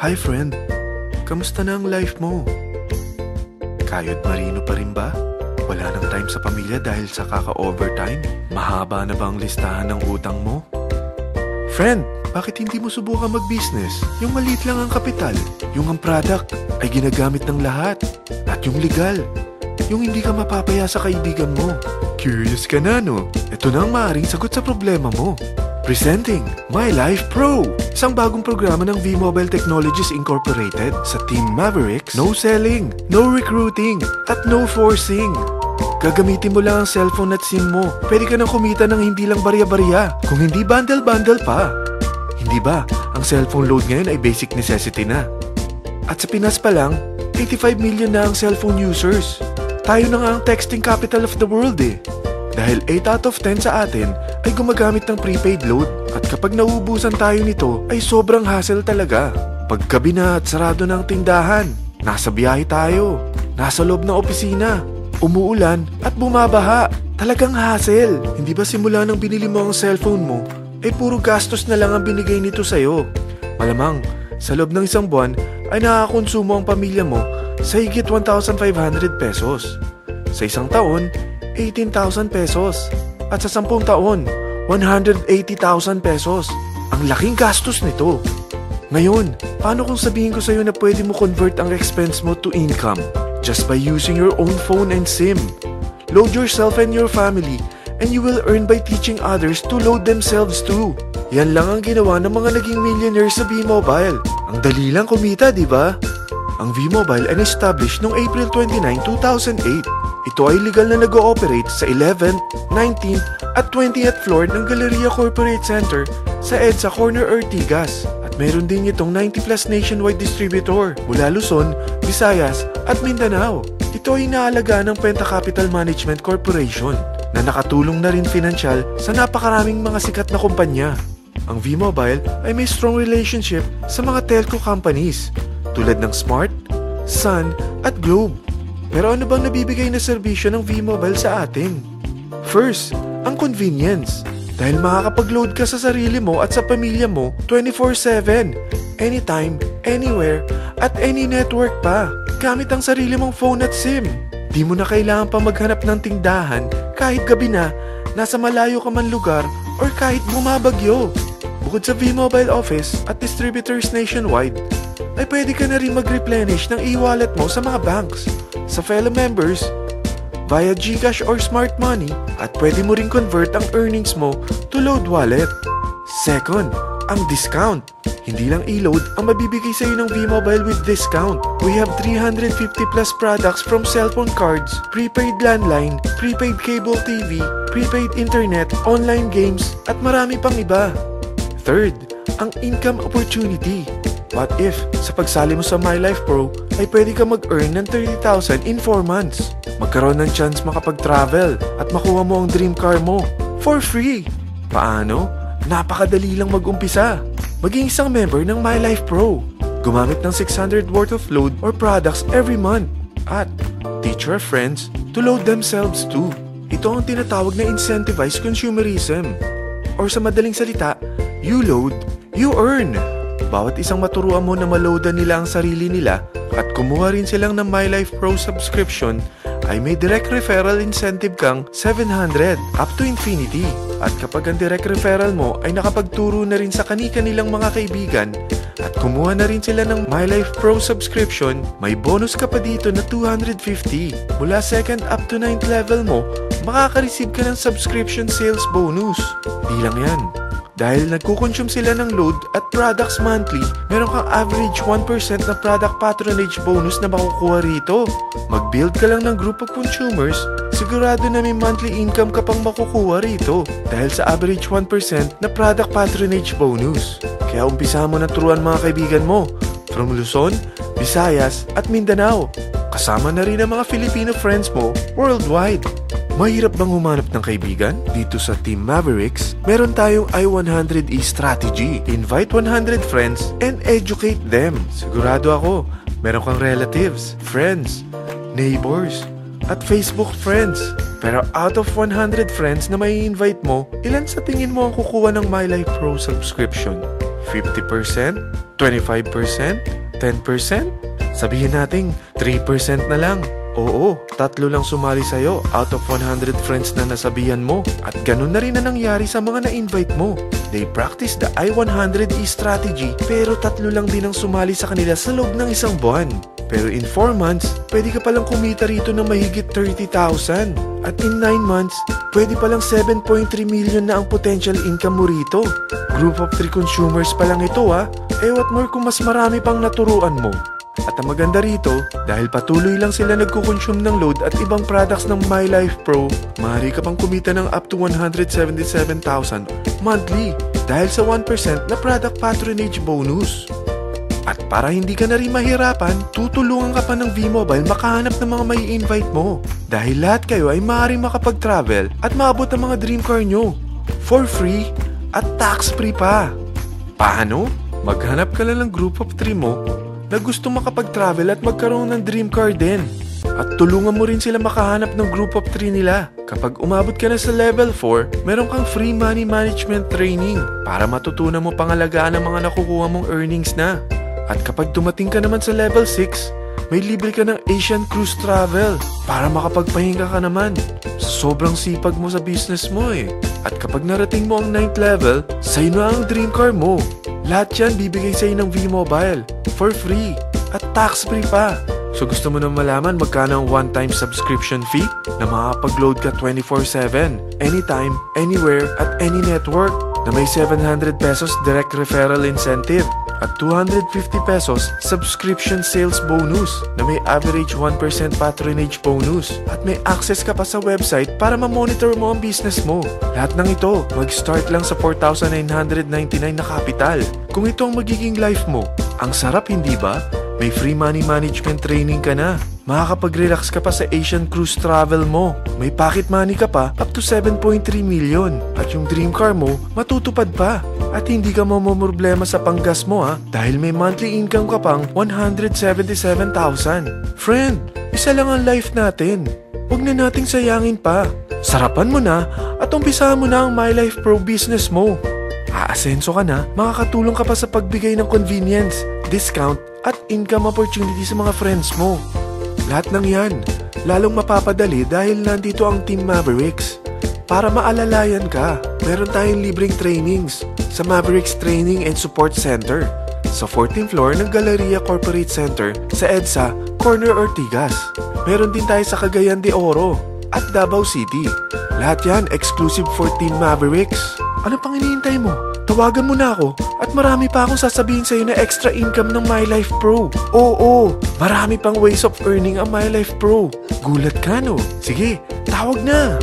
Hi friend, kamusta na ang life mo? Kayod marino pa rin ba? Wala nang time sa pamilya dahil sa kaka-overtime? Mahaba na ba ang listahan ng utang mo? Friend, bakit hindi mo subukan mag-business? Yung maliit lang ang kapital, yung ang product ay ginagamit ng lahat, at yung legal, yung hindi ka mapapaya sa kaibigan mo. Curious ka na, no? Ito na ang maaaring sagot sa problema mo. Presenting My Life Pro, isang bagong programa ng V-Mobile Technologies Incorporated sa Team Mavericks. No selling, no recruiting, at no forcing. Gagamitin mo lang ang cellphone at SIM mo. Pwede ka nang kumita ng hindi lang barya-barya, kung hindi bundle-bundle pa. Hindi ba, ang cellphone load ngayon ay basic necessity na. At sa Pinas pa lang, 85 million na ang cellphone users. Tayo na nga ang texting capital of the world eh. Dahil 8 out of 10 sa atin ay gumagamit ng prepaid load. At kapag nauubusan tayo nito ay sobrang hassle talaga. Paggabi na at sarado ng tindahan, nasa biyahe tayo, nasa loob ng opisina, umuulan at bumabaha. Talagang hassle. Hindi ba simula nang binili mo ang cellphone mo ay puro gastos na lang ang binigay nito sa'yo? Malamang sa loob ng isang buwan ay nakakakonsumo ang pamilya mo sa higit 1,500 pesos. Sa isang taon, 18,000 pesos. At sa 10 taon, 180,000 pesos. Ang laking gastos nito. Ngayon, paano kung sabihin ko sa'yo na pwede mo convert ang expense mo to income just by using your own phone and SIM? Load yourself and your family and you will earn by teaching others to load themselves too. Yan lang ang ginawa ng mga naging millionaires sa V-Mobile. Ang dali lang kumita, di ba? Ang V-Mobile ay na-establish noong April 29, 2008. Ito ay legal na nag-ooperate sa 11th, 19th at 20th floor ng Galleria Corporate Center sa EDSA Corner Ortigas. At meron din itong 90 plus nationwide distributor mula Luzon, Visayas at Mindanao. Ito ay inaalagaan ng Penta Capital Management Corporation na nakatulong na rin pinansyal sa napakaraming mga sikat na kumpanya. Ang V-Mobile ay may strong relationship sa mga telco companies tulad ng Smart, Sun at Globe. Pero ano bang nabibigay na serbisyo ng V-Mobile sa atin? First, ang convenience. Dahil makakapag-load ka sa sarili mo at sa pamilya mo 24/7, anytime, anywhere, at any network pa. Gamit ang sarili mong phone at SIM. Di mo na kailangan pa maghanap ng tindahan kahit gabi na, nasa malayo ka man lugar, or kahit bumabagyo. Bukod sa V-Mobile office at distributors nationwide, ay pwede ka na rin mag-replenish ng e-wallet mo sa mga banks, sa fellow members, via GCash or Smart Money, at pwede mo rin convert ang earnings mo to load wallet. Second, ang discount. Hindi lang e-load ang mabibigay sa iyo ng V-Mobile with discount. We have 350 plus products from cellphone cards, prepaid landline, prepaid cable TV, prepaid internet, online games, at marami pang iba. Third, ang income opportunity. What if, sa pagsali mo sa My Life Pro, ay pwede ka mag-earn ng 30,000 in 4 months? Magkaroon ng chance makapag-travel at makuha mo ang dream car mo for free. Paano? Napakadali lang mag-umpisa. Maging isang member ng My Life Pro. Gumamit ng 600 worth of load or products every month. At teach your friends to load themselves too. Ito ang tinatawag na incentivized consumerism. Or sa madaling salita, you load, you earn. Bawat isang maturuan mo na maloadan nila ang sarili nila at kumuha rin silang ng My Life Pro subscription ay may direct referral incentive kang 700 up to infinity. At kapag ang direct referral mo ay nakapagturo na rin sa kani-kanilang mga kaibigan at kumuha na rin sila ng My Life Pro subscription, may bonus ka pa dito na 250. Mula 2nd up to 9th level mo, makaka-receive ka ng subscription sales bonus. Di lang yan. Dahil nagkukonsume sila ng load at products monthly, meron kang average 1% na product patronage bonus na makukuha rito. Mag-build ka lang ng group of consumers, sigurado na may monthly income ka pang makukuha rito dahil sa average 1% na product patronage bonus. Kaya umpisa mo na turuan mga kaibigan mo from Luzon, Visayas at Mindanao. Kasama na rin ang mga Filipino friends mo worldwide. Mahirap bang humanap ng kaibigan? Dito sa Team Mavericks, meron tayong I100E strategy. Invite 100 friends and educate them. Sigurado ako, meron kang relatives, friends, neighbors, at Facebook friends. Pero out of 100 friends na may invite mo, ilan sa tingin mo ang kukuha ng My Life Pro subscription? 50%? 25%? 10%? Sabihin natin 3% na lang. Oo, 3 lang sumali sa'yo out of 100 friends na nasabihan mo. At ganun na rin na nangyari sa mga na-invite mo. They practice the I-100E strategy pero 3 lang din ang sumali sa kanila sa loob ng isang buwan. Pero in 4 months, pwede ka palang kumita rito ng mahigit 30,000. At in 9 months, pwede palang 7.3 million na ang potential income mo rito. Group of 3 consumers pa lang ito what more kung mas marami pang naturuan mo. At ang maganda rito, dahil patuloy lang sila nagkukonsume ng load at ibang products ng MyLife Pro, maaari ka pang kumita ng up to 177,000 monthly dahil sa 1% na product patronage bonus. At para hindi ka na rin mahirapan, tutulungan ka pa ng V-Mobile makahanap ng mga may invite mo. Dahil lahat kayo ay maaaring makapag-travel at maabot ang mga dream car nyo for free at tax-free pa. Paano? Maghanap ka lang ng group of 3 mo na gusto makapag-travel at magkaroon ng dream car din. At tulungan mo rin sila makahanap ng group of 3 nila. Kapag umabot ka na sa level 4, meron kang free money management training para matutunan mo pangalagaan ang mga nakukuha mong earnings na. At kapag dumating ka naman sa level 6, may libre ka ng Asian Cruise Travel para makapagpahinga ka naman. Sobrang sipag mo sa business mo At kapag narating mo ang 9th level, sa'yo na ang dream car mo. Lahat yan bibigay sa'yo ng V-Mobile for free at tax-free pa. So gusto mo na malaman magkano ang one-time subscription fee na makakapag-load ka 24/7, anytime, anywhere, at any network na may 700 pesos direct referral incentive at 250 pesos subscription sales bonus na may average 1% patronage bonus at may access ka pa sa website para ma-monitor mo ang business mo. Lahat ng ito, mag-start lang sa 4,999 na capital. Kung ito ang magiging life mo, ang sarap hindi ba? May free money management training ka na. Makakapag-relax ka pa sa Asian Cruise Travel mo. May pocket money ka pa up to 7.3 million. At yung dream car mo, matutupad pa. At hindi ka mamumroblema sa panggas mo dahil may monthly income ka pang 177,000. Friend, isa lang ang life natin. Huwag na nating sayangin pa. Sarapan mo na at umpisahan mo na ang MyLife Pro business mo. Aasenso ka na, makakatulong ka pa sa pagbigay ng convenience, discount, at income opportunity sa mga friends mo. Lahat ng yan, lalong mapapadali dahil nandito ang Team Mavericks. Para maalalayan ka, meron tayong libreng trainings sa Mavericks Training and Support Center sa 14th floor ng Galleria Corporate Center sa EDSA, Corner Ortigas. Meron din tayo sa Cagayan de Oro at Davao City. Lahat yan exclusive for Team Mavericks. Ano pang hinihintay mo? Tawagan mo na ako at marami pa akong sasabihin sa'yo na extra income ng MyLife Pro. Oo, marami pang ways of earning ang MyLife Pro. Gulat ka no? Sige, tawag na!